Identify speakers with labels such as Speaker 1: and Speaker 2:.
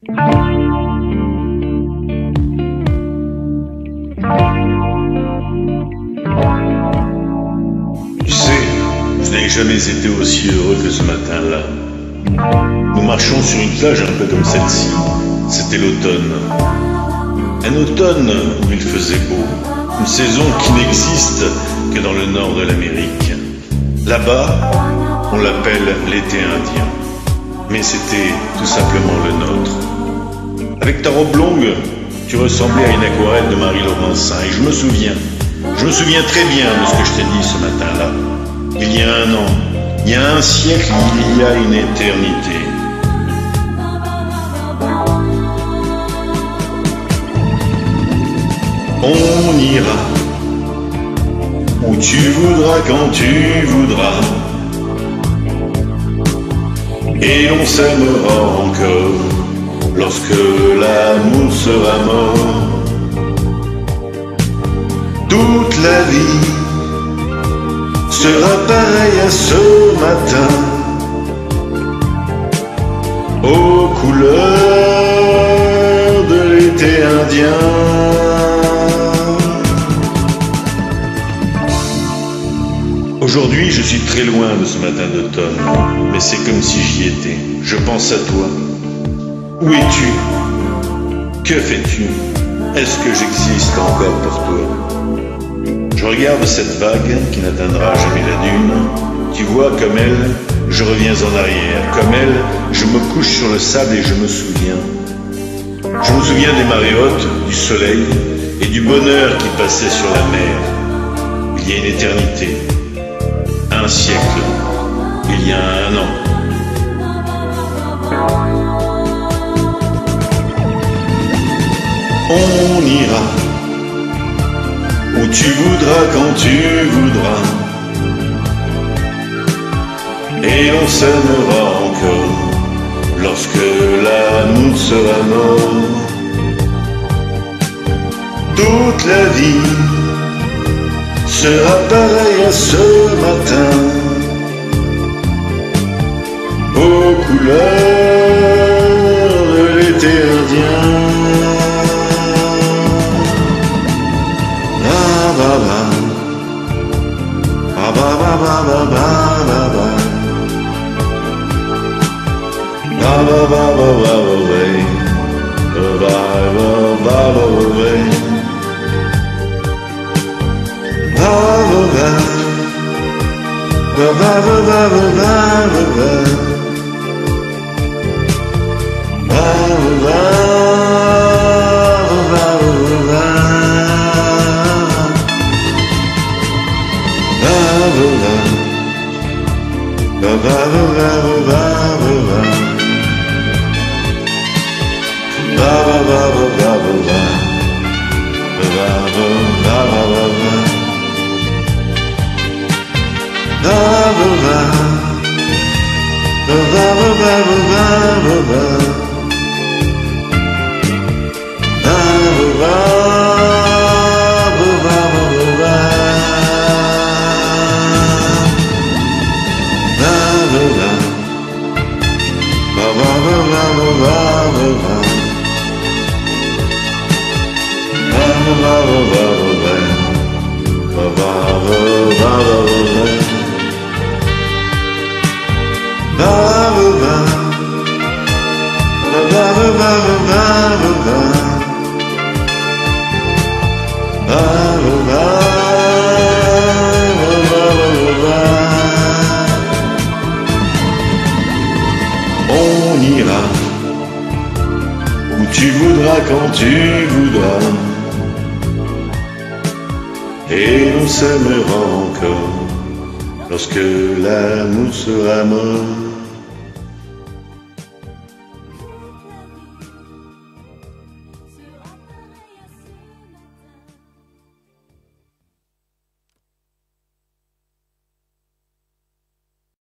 Speaker 1: Tu sais, je n'ai jamais été aussi heureux que ce matin-là. Nous marchions sur une plage un peu comme celle-ci. C'était l'automne. Un automne où il faisait beau. Une saison qui n'existe que dans le nord de l'Amérique. Là-bas, on l'appelle l'été indien. Mais c'était tout simplement le nôtre. Avec ta robe longue, tu ressemblais à une aquarelle de Marie-Laurencin. Et je me souviens très bien de ce que je t'ai dit ce matin-là. Il y a un an, il y a un siècle, il y a une éternité. On ira où tu voudras, quand tu voudras, et l'on s'aimera encore lorsque l'amour sera mort. Toute la vie sera pareille à ce matin, aux couleurs de l'été indien. Aujourd'hui, je suis très loin de ce matin d'automne, mais c'est comme si j'y étais. Je pense à toi. Où es-tu? Que fais-tu? Est-ce que j'existe encore pour toi? Je regarde cette vague qui n'atteindra jamais la dune. Tu vois, comme elle, je reviens en arrière. Comme elle, je me couche sur le sable et je me souviens. Je me souviens des marées hautes, du soleil et du bonheur qui passait sur la mer. Il y a une éternité, un siècle, il y a un an. On ira où tu voudras, quand tu voudras, et on s'aimera encore lorsque l'amour sera mort. Toute la vie sera pareille à ce matin, aux couleurs de l'été indien. On ira où tu voudras, quand tu voudras, et l'on s'aimera encore lorsque l'amour sera mort.